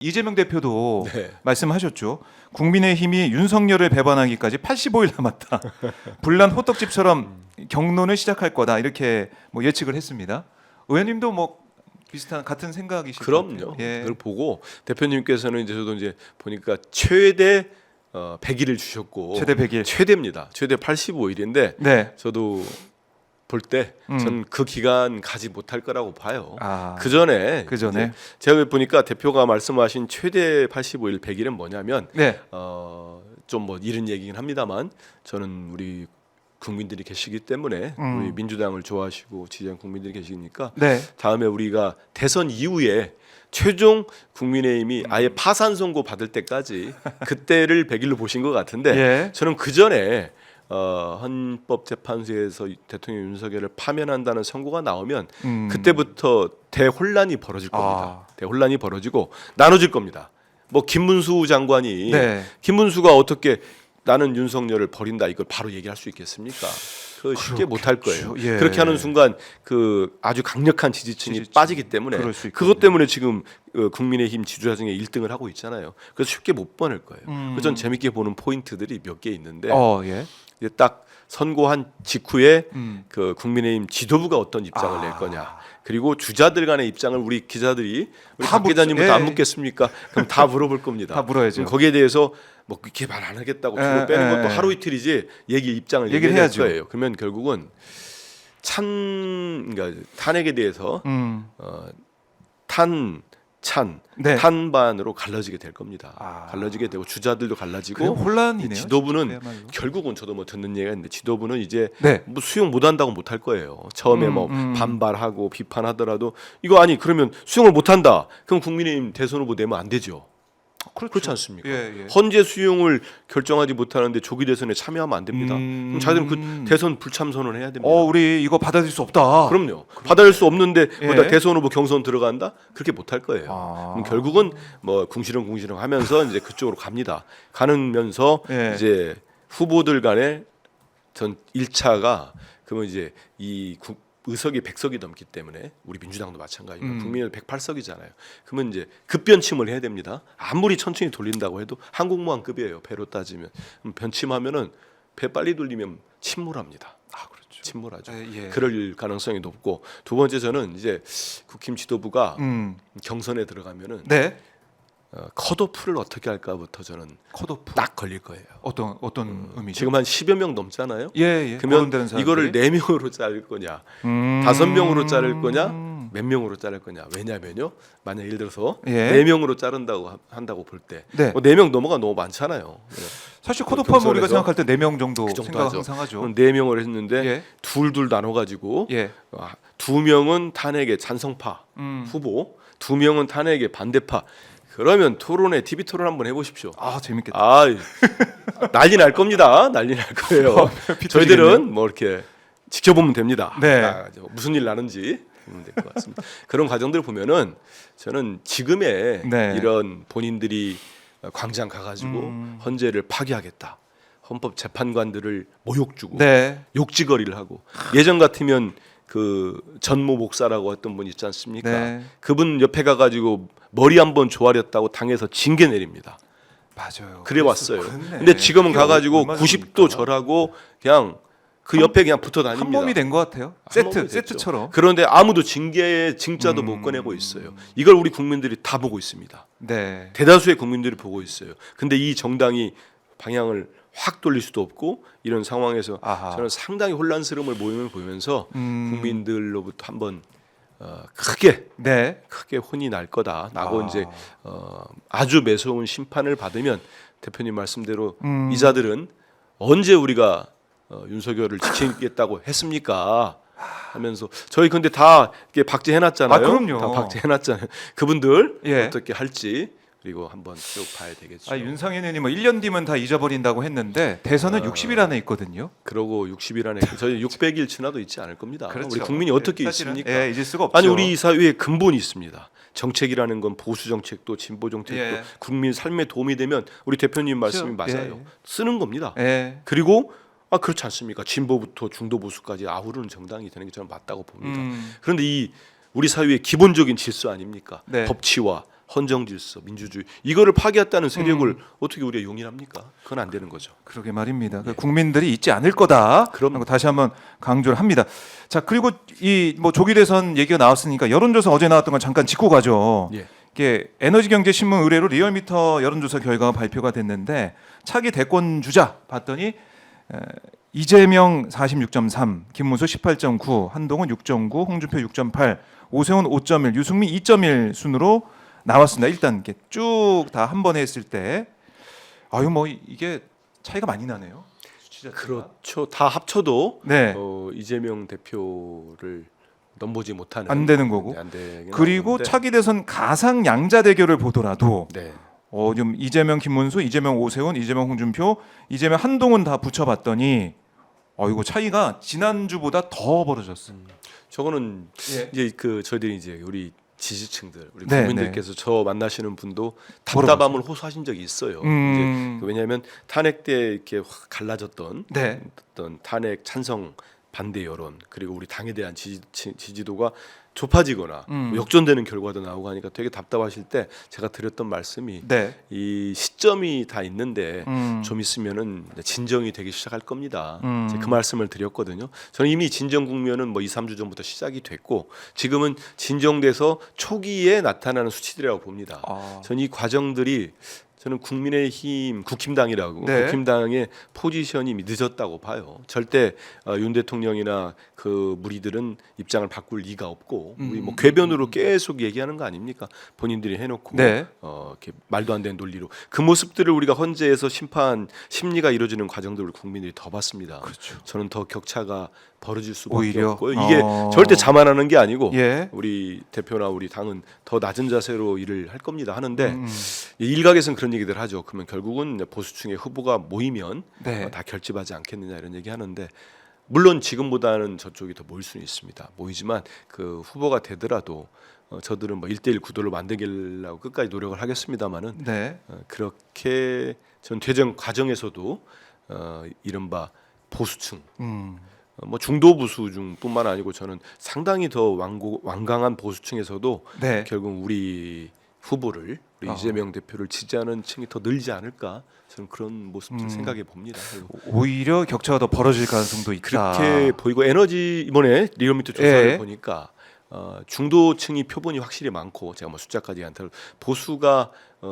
이재명 대표도 네. 말씀하셨죠. 국민의힘이 윤석열을 배반하기까지 85일 남았다. 불난 호떡집처럼 경론을 시작할 거다 이렇게 뭐 예측을 했습니다. 의원님도 뭐 비슷한 같은 생각이실 것 같아요. 그럼요. 예. 그걸 보고 대표님께서는 이제 저도 이제 보니까 최대 100일을 주셨고 최대 100일. 최대입니다. 최대 85일인데 네. 저도 볼 때 저는 그 기간 가지 못할 거라고 봐요. 아, 그 전에 제가 보니까 대표가 말씀하신 최대 85일 100일은 뭐냐면 네. 좀 뭐 이런 얘기긴 합니다만 저는 우리 국민들이 계시기 때문에 우리 민주당을 좋아하시고 지지하는 국민들이 계시니까 네. 다음에 우리가 대선 이후에 최종 국민의힘이 아예 파산 선고 받을 때까지 그때를 100일로 보신 것 같은데 예. 저는 그 전에 헌법재판소에서 대통령 윤석열을 파면한다는 선고가 나오면 그때부터 대혼란이 벌어질 겁니다. 대혼란이 벌어지고 나눠질 겁니다. 뭐 김문수 장관이 네. 김문수가 어떻게 나는 윤석열을 버린다 이걸 바로 얘기할 수 있겠습니까? 그 쉽게 못할 거예요. 예. 그렇게 하는 순간 그 아주 강력한 지지층이 빠지기 때문에 그것 때문에 지금 국민의힘 지지자 중에 1등을 하고 있잖아요. 그래서 쉽게 못 보낼 거예요. 그래서 전 재밌게 보는 포인트들이 몇 개 있는데 예. 이제 딱 선고한 직후에 그 국민의힘 지도부가 어떤 입장을 낼 거냐. 그리고 주자들 간의 입장을 우리 기자들이 우리 박 기자님부터 안 묻겠습니까? 그럼 다 물어볼 겁니다. 다 물어야죠. 그럼 거기에 대해서 뭐 그렇게 말 안 하겠다고 뒤로 빼는 것도 하루 이틀이지 입장을 얘기를 할 거예요. 그러면 결국은 그러니까 탄핵에 대해서 탄반으로 갈라지게 될 겁니다. 갈라지게 되고 주자들도 갈라지고 혼란이네요. 지도부는 결국은 저도 뭐 듣는 얘기가 있는데 지도부는 이제 뭐 수용 못한다고 못할 거예요. 처음에 뭐 반발하고 비판하더라도 이거 아니 그러면 수용을 못한다. 그럼 국민의힘 대선 후보 내면 안 되죠. 그렇지 않습니까? 예. 헌재 수용을 결정하지 못하는데 조기 대선에 참여하면 안 됩니다. 그럼 자기들은 그 대선 불참선언을 해야 됩니다. 우리 이거 받아들일 수 없다. 그럼요. 받아들일 수 없는데 뭐다 대선 후보 경선 들어간다? 그렇게 못할 거예요. 그럼 결국은 뭐 궁시렁 하면서 이제 그쪽으로 갑니다. 가면서 이제 후보들 간에 전 1차가 그러면 이제 이 의석이 100석이 넘기 때문에 우리 민주당도 마찬가지고 국민의힘 108석이잖아요. 그러면 이제 급변침을 해야 됩니다. 아무리 천천히 돌린다고 해도 항공모함급이에요. 배로 따지면 변침하면은 배 빨리 돌리면 침몰합니다. 그렇죠. 침몰하죠. 그럴 가능성이 높고 두 번째 저는 이제 국힘 지도부가 경선에 들어가면은 컷오프를 어떻게 할까부터 저는 컷오프 딱 걸릴 거예요. 어떤 의미죠? 지금 한 10여 명 넘잖아요. 그러면 이거를 4명으로 자를 거냐, 5명으로 자를 거냐, 몇 명으로 자를 거냐. 왜냐면요, 만약 예를 들어서 4명으로 자른다고 한다고 볼 때, 뭐 4명 넘어가 너무 많잖아요. 사실 컷오프하면 우리가 생각할 때 4명 정도 생각 항상 하죠. 4명으로 했는데 둘 나눠가지고 2명은 탄핵의 찬성파 후보, 2명은 탄핵의 반대파. 그러면 토론회 TV 토론 한번 해보십시오. 재밌겠다. 난리 날 겁니다. 난리 날 거예요. 저희들은 뭐 이렇게 지켜보면 됩니다. 무슨 일 나는지 보면 될 것 같습니다. 그런 과정들 보면은 저는 지금의 이런 본인들이 광장 가가지고 헌재를 파기하겠다. 헌법재판관들을 모욕 주고 욕지거리를 하고 예전 같으면 그 전모 목사라고 했던 분 있지 않습니까? 그분 옆에 가가지고 머리 한번 조아렸다고 당에서 징계 내립니다. 맞아요. 그래 왔어요. 근데 지금은 가가지고 90도 절하고 그냥 그 옆에 그냥 붙어 다닙니다. 한 몸이 된 것 같아요. 세트처럼. 그런데 아무도 징계의 징자도 못 꺼내고 있어요. 이걸 우리 국민들이 다 보고 있습니다. 대다수의 국민들이 보고 있어요. 근데 이 정당이 방향을 확 돌릴 수도 없고 이런 상황에서 저는 상당히 혼란스러움을 보이면서 국민들로부터 한번 크게 혼이 날 거다. 나고 이제 아주 매서운 심판을 받으면 대표님 말씀대로 이자들은 언제 우리가 윤석열을 지키겠다고 했습니까? 하면서 저희 근데 다 이렇게 박제해놨잖아요. 그럼요. 다 박제해놨잖아요. 그분들 어떻게 할지. 그리고 한번 쭉 봐야 되겠죠. 윤상현 의원이 뭐 1년 뒤면 다 잊어버린다고 했는데 대선은 60일 안에 있거든요. 그러고 60일 안에 저희 600일 지나도 있지 않을 겁니다. 우리 국민이 어떻게 있습니까? 잊을 수가 없죠. 아니 우리 사회에 근본이 있습니다. 정책이라는 건 보수 정책도 진보 정책도 국민 삶에 도움이 되면 우리 대표님 말씀이 맞아요. 쓰는 겁니다. 그리고 그렇지 않습니까? 진보부터 중도 보수까지 아우르는 정당이 되는 게 저는 맞다고 봅니다. 그런데 이 우리 사회의 기본적인 질서 아닙니까? 법치와 헌정 질서, 민주주의 이거를 파괴했다는 세력을 어떻게 우리가 용인합니까? 그건 안 되는 거죠. 그러게 말입니다. 국민들이 잊지 않을 거다. 그럼 다시 한번 강조를 합니다. 자, 그리고 이 뭐 조기 대선 얘기가 나왔으니까 여론조사 어제 나왔던 건 잠깐 짚고 가죠. 예. 이게 에너지경제신문 의뢰로 리얼미터 여론조사 결과가 발표가 됐는데 차기 대권 주자 봤더니 이재명 46.3, 김문수 18.9, 한동훈 6.9, 홍준표 6.8, 오세훈 5.1, 유승민 2.1 순으로 나왔습니다. 일단 이렇게 쭉 다 한 번에 했을 때 아유 뭐 이게 차이가 많이 나네요. 수치 자체가. 그렇죠. 다 합쳐도 네. 이재명 대표를 넘보지 못하는 안 되는 거고. 안 되긴 그리고 하는데. 차기 대선 가상 양자 대결을 보더라도 네. 좀 이재명 김문수, 이재명 오세훈, 이재명 홍준표, 이재명 한동훈 다 붙여봤더니 이거 차이가 지난주보다 더 벌어졌어요. 저거는 예. 이제 저희들이 이제 우리 지지층들, 우리 네, 국민들께서 저 만나시는 분도 답답함을 호소하신 적이 있어요. 이제 왜냐하면 탄핵 때 이렇게 확 갈라졌던 네. 어떤 탄핵 찬성 반대 여론 그리고 우리 당에 대한 지지도가 좁아지거나 뭐 역전되는 결과도 나오고 하니까 되게 답답하실 때 제가 드렸던 말씀이 네. 이 시점이 다 있는데 좀 있으면은 진정이 되기 시작할 겁니다. 이제 그 말씀을 드렸거든요. 저는 이미 진정 국면은 뭐 2, 3주 전부터 시작이 됐고 지금은 진정돼서 초기에 나타나는 수치들이라고 봅니다. 저는 이 과정들이 저는 국민의힘 국힘당이라고 네. 국힘당의 포지션이 늦었다고 봐요. 절대 윤 대통령이나 그 무리들은 입장을 바꿀 리가 없고 우리 뭐 궤변으로 계속 얘기하는 거 아닙니까? 본인들이 해놓고 네. 이렇게 말도 안 되는 논리로 그 모습들을 우리가 헌재에서 심판 심리가 이루어지는 과정들을 국민들이 더 봤습니다. 그렇죠. 저는 더 격차가 벌어질 수밖에 오히려? 없고요. 이게 절대 자만하는 게 아니고 예. 우리 대표나 우리 당은 더 낮은 자세로 일을 할 겁니다. 하는데 일각에서는 그런 얘기들 하죠. 그러면 결국은 보수층의 후보가 모이면 네. 다 결집하지 않겠느냐 이런 얘기 하는데 물론 지금보다는 저쪽이 더 모일 수는 있습니다. 모이지만 그 후보가 되더라도 저들은 뭐 1대1 구도를 만들려고 끝까지 노력을 하겠습니다만은 네. 그렇게 전 퇴정 과정에서도 이른바 보수층 뭐 중도 보수층뿐만 아니고 저는 상당히 더 완강한 보수층에서도 네. 결국 우리 후보를 우리 이재명 대표를 지지하는 층이 더 늘지 않을까 저는 그런 모습들 생각해 봅니다. 오히려 격차가 더 벌어질 가능성도 있다. 그렇게 보이고 에너지 이번에 리얼미터 조사를 예. 보니까 중도층이 표본이 확실히 많고 제가 뭐 숫자까지 안 타도 보수가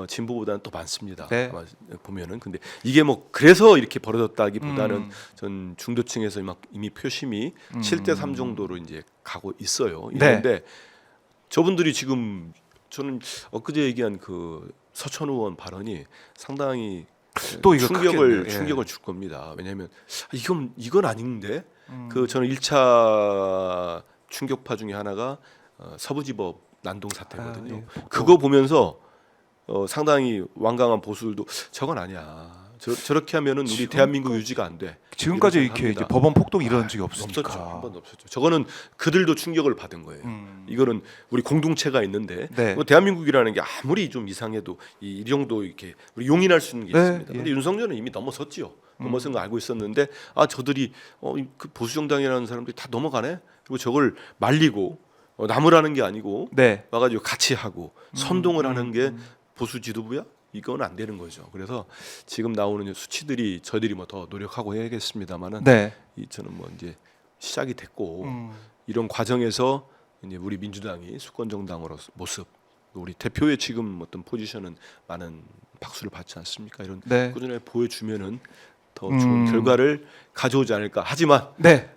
진보보다는 또 많습니다. 네. 아마 보면은 근데 이게 뭐 그래서 이렇게 벌어졌다기보다는 전 중도층에서 이미 표심이 7대 3 정도로 이제 가고 있어요. 네. 그런데 저분들이 지금 저는 엊그제 얘기한 그 서천 의원 발언이 상당히 또 이거 충격을 크겠네요. 예. 줄 겁니다. 왜냐하면 이건 아닌데 그 저는 1차 충격파 중에 하나가 서부지법 난동 사태거든요. 예. 그거 보면서 상당히 완강한 보수들도 저건 아니야. 저렇게 하면은 우리 대한민국 유지가 안 돼. 지금까지 이런 이렇게 생각합니다. 이제 법원 폭동이 일어난 적이 없으니까. 없었죠. 한 번도 없었죠. 저거는 그들도 충격을 받은 거예요. 이거는 우리 공동체가 있는데 네. 뭐 대한민국이라는 게 아무리 좀 이상해도 이 정도 이렇게 우리 용인할 수 있는 게 네, 있습니다. 예. 근데 윤석열은 이미 넘어섰지요. 넘어선 거 알고 있었는데 저들이 그 보수 정당이라는 사람들이 다 넘어가네. 그리고 저걸 말리고 나무라는 게 아니고 네. 와가지고 같이 하고 선동을 하는 게 보수 지도부야? 이건 안 되는 거죠. 그래서 지금 나오는 수치들이 저희들이 뭐 더 노력하고 해야겠습니다만은 네. 저는 뭐 이제 시작이 됐고 이런 과정에서 이제 우리 민주당이 수권 정당으로 모습 우리 대표의 지금 어떤 포지션은 많은 박수를 받지 않습니까? 이런 네. 꾸준히 보여주면은 더 좋은 결과를 가져오지 않을까. 하지만 네.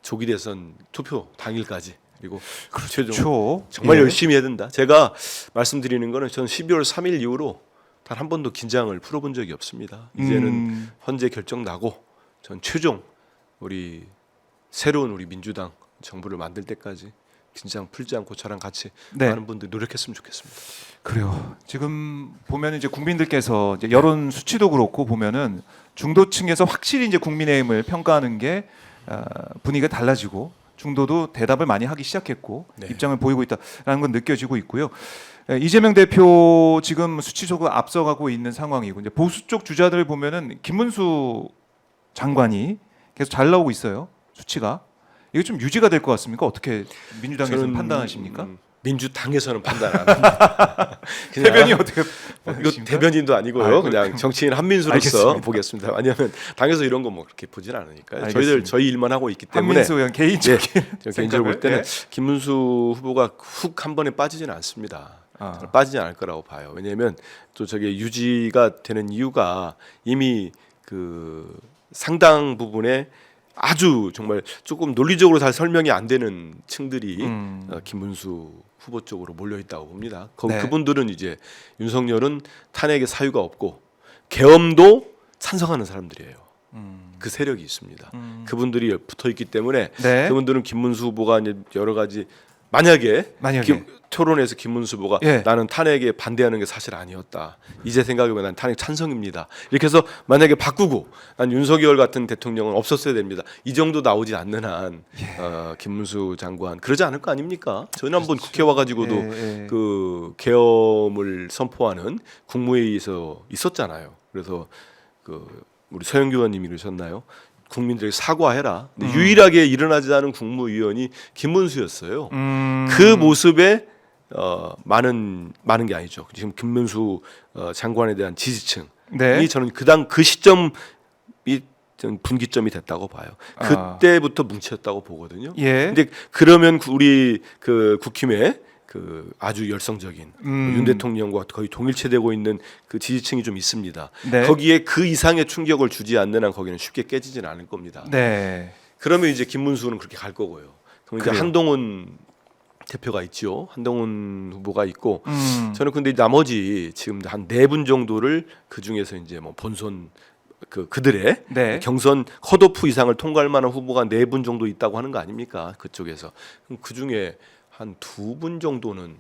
조기 대선 투표 당일까지 그리고 최종 그렇죠. 정말 예. 열심히 해야 된다. 제가 말씀드리는 거는 저는 12월 3일 이후로 단 한 번도 긴장을 풀어본 적이 없습니다. 이제는 헌재 결정 나고 전 최종 우리 새로운 우리 민주당 정부를 만들 때까지 긴장 풀지 않고 저랑 같이 네. 많은 분들 노력했으면 좋겠습니다. 그래요. 지금 보면 이제 국민들께서 이제 여론 수치도 그렇고 보면은 중도층에서 확실히 이제 국민의힘을 평가하는 게 분위기가 달라지고 중도도 대답을 많이 하기 시작했고 네. 입장을 보이고 있다라는 건 느껴지고 있고요. 이재명 대표 지금 수치적으로 앞서가고 있는 상황이고 이제 보수 쪽 주자들 보면은 김문수 장관이 계속 잘 나오고 있어요. 수치가 이게 좀 유지가 될 것 같습니까? 어떻게 민주당에서 저는 판단하십니까? 민주당에서는 판단 안 합니다. 그냥 대변이 어떻게 이거 대변인도 아니고요. 그냥 정치인 한민수로서 알겠습니다. 보겠습니다. 왜냐하면 당에서 이런 거 뭐 그렇게 보진 않으니까 알겠습니다. 저희 일만 하고 있기 때문에 한민수 의원 개인적인 저 개인적으로 볼 때는 생각을, 김문수 후보가 훅 한 번에 빠지지는 않습니다. 빠지지 않을 거라고 봐요. 왜냐하면 또 저게 유지가 되는 이유가 이미 그 상당 부분에 아주 정말 조금 논리적으로 잘 설명이 안 되는 층들이 김문수 후보 쪽으로 몰려 있다고 봅니다. 네. 그분들은 이제 윤석열은 탄핵의 사유가 없고 계엄도 찬성하는 사람들이에요. 그 세력이 있습니다. 그분들이 붙어 있기 때문에 네. 그분들은 김문수 후보가 이제 여러 가지 만약에 토론에서 김문수 후보가 예. 나는 탄핵에 반대하는 게 사실 아니었다. 이제 생각해보면 난 탄핵 찬성입니다. 이렇게 해서 만약에 바꾸고 난 윤석열 같은 대통령은 없었어야 됩니다. 이 정도 나오지 않는 한 김문수 장관 그러지 않을 거 아닙니까? 저는 한번 국회 와가지고도 그 계엄을 선포하는 국무회의에서 있었잖아요. 그래서 그 우리 서영교 의원님이 그러셨나요? 국민들에게 사과해라. 근데 유일하게 일어나지 않은 국무위원이 김문수였어요. 그 모습에 많은 게 아니죠. 지금 김문수 장관에 대한 지지층이 저는 그 시점이 좀 분기점이 됐다고 봐요. 그때부터 뭉쳤다고 보거든요. 근데 그러면 우리 그 국힘에 그 아주 열성적인 윤 대통령과 거의 동일체되고 있는 그 지지층이 좀 있습니다. 거기에 그 이상의 충격을 주지 않는 한 거기는 쉽게 깨지지는 않을 겁니다. 그러면 이제 김문수는 그렇게 갈 거고요. 그럼 이제 한동훈 대표가 있죠. 한동훈 후보가 있고 저는 근데 나머지 지금 한 4분 정도를 그 중에서 이제 뭐 본선 그들의 경선 컷오프 이상을 통과할 만한 후보가 4분 정도 있다고 하는 거 아닙니까? 그쪽에서. 그럼 그 중에 한 2분 정도는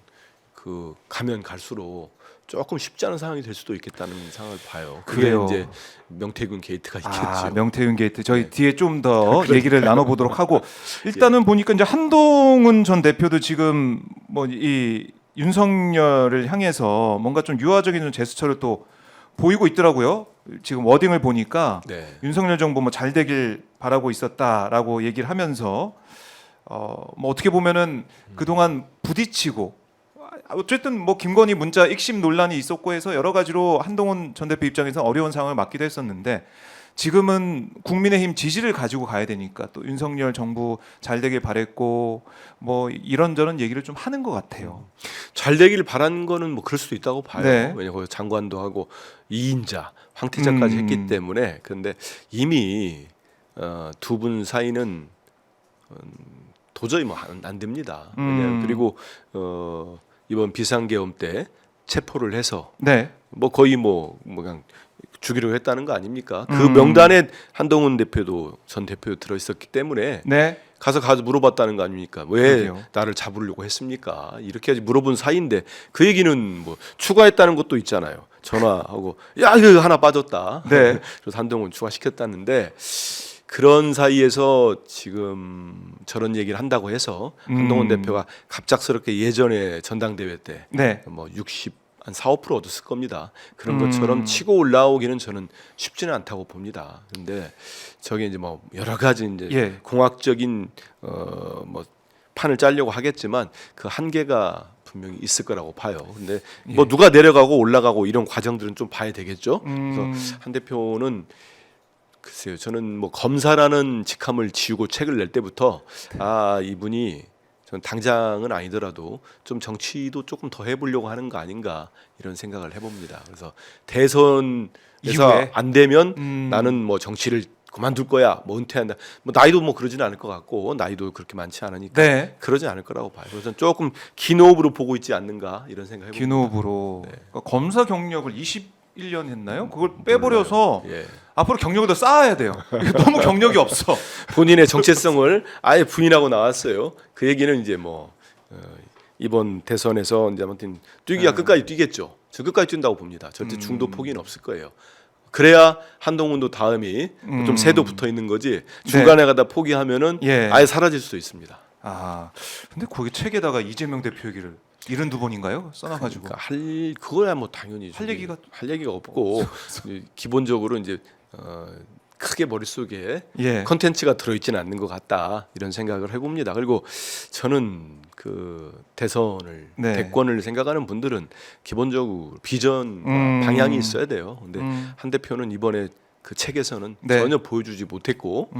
그 가면 갈수록 조금 쉽지 않은 상황이 될 수도 있겠다는 상황을 봐요. 그게 이제 명태균 게이트가 있겠죠. 명태균 게이트 저희 뒤에 좀 더 얘기를 나눠보도록 하고 일단은 보니까 이제 한동훈 전 대표도 지금 뭐 이 윤석열을 향해서 뭔가 좀 유화적인 제스처를 또 보이고 있더라고요. 지금 워딩을 보니까 윤석열 정부 뭐 잘 되길 바라고 있었다라고 얘기를 하면서 뭐 어떻게 보면은 그동안 부딪히고 어쨌든 뭐 김건희 문자 익심 논란이 있었고 해서 여러 가지로 한동훈 전 대표 입장에서 어려운 상황을 맞기도 했었는데 지금은 국민의힘 지지를 가지고 가야 되니까 또 윤석열 정부 잘 되길 바랬고 뭐 이런저런 얘기를 좀 하는 것 같아요. 잘 되길 바란 거는 뭐 그럴 수도 있다고 봐요. 왜냐하면 장관도 하고 2인자 황태자까지 했기 때문에. 그런데 이미 두 분 사이는 도저히 뭐 안 됩니다. 그리고 이번 비상계엄 때 체포를 해서 뭐 거의 뭐 그냥 죽이려고 했다는 거 아닙니까? 그 명단에 한동훈 대표도 전 대표 들어 있었기 때문에 가서 물어봤다는 거 아닙니까? 왜 나를 잡으려고 했습니까? 이렇게 물어본 사이인데 그 얘기는 뭐 추가했다는 것도 있잖아요. 전화하고 야 이거 하나 빠졌다. 그래서 한동훈 추가시켰다는데 그런 사이에서 지금 저런 얘기를 한다고 해서 한동훈 대표가 갑작스럽게 예전에 전당대회 때 뭐 60한 4~5% 얻었을 겁니다. 그런 것처럼 치고 올라오기는 저는 쉽지는 않다고 봅니다. 그런데 저게 이제 뭐 여러 가지 이제 공학적인 뭐 판을 짜려고 하겠지만 그 한계가 분명히 있을 거라고 봐요. 근데 뭐 누가 내려가고 올라가고 이런 과정들은 좀 봐야 되겠죠. 그래서 한 대표는 글쎄요, 저는 뭐 검사라는 직함을 지우고 책을 낼 때부터 이분이 전 당장은 아니더라도 좀 정치도 조금 더 해보려고 하는 거 아닌가 이런 생각을 해봅니다. 그래서 대선에서 이후에? 안 되면 나는 뭐 정치를 그만둘 거야, 뭐 은퇴한다. 뭐 나이도 뭐 그러지는 않을 것 같고 나이도 그렇게 많지 않으니까 그러지 않을 거라고 봐요. 그래서 조금 긴 호흡으로 보고 있지 않는가 이런 생각해봅니다. 긴 호흡으로 그러니까 검사 경력을 21년 했나요? 그걸 빼버려서 앞으로 경력을 더 쌓아야 돼요. 너무 경력이 없어. 본인의 정체성을 아예 부인하고 나왔어요. 그 얘기는 이제 뭐 이번 대선에서 이제 아무튼 뛰기가 끝까지 뛰겠죠. 저 끝까지 뛴다고 봅니다. 절대 중도 포기는 없을 거예요. 그래야 한동훈도 다음이 좀 새도 붙어 있는 거지. 중간에 가다 포기하면은 아예 사라질 수도 있습니다. 근데 거기 책에다가 이재명 대표 얘기를 72번인가요? 써놔가지고. 그거야 뭐 당연히 할 얘기가 없고 기본적으로 이제 크게 머릿속에 예. 컨텐츠가 들어있지는 않는 것 같다 이런 생각을 해봅니다. 그리고 저는 그 대선을 네. 대권을 생각하는 분들은 기본적으로 비전과 방향이 있어야 돼요. 근데 한 대표는 이번에 그 책에서는 네. 전혀 보여주지 못했고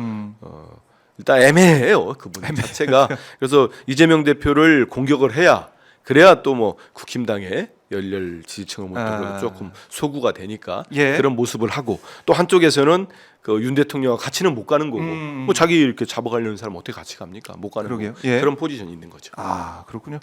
일단 애매해요 그분 자체가. 그래서 이재명 대표를 공격을 해야 그래야 또 뭐 국힘당의 열렬 지지층을 못 조금 소구가 되니까 예. 그런 모습을 하고 또 한쪽에서는 그 윤 대통령과 같이는 못 가는 거고 뭐 자기 이렇게 잡아가려는 사람 어떻게 같이 갑니까? 못 가는 그러게요. 거고 예. 그런 포지션이 있는 거죠. 아 그렇군요.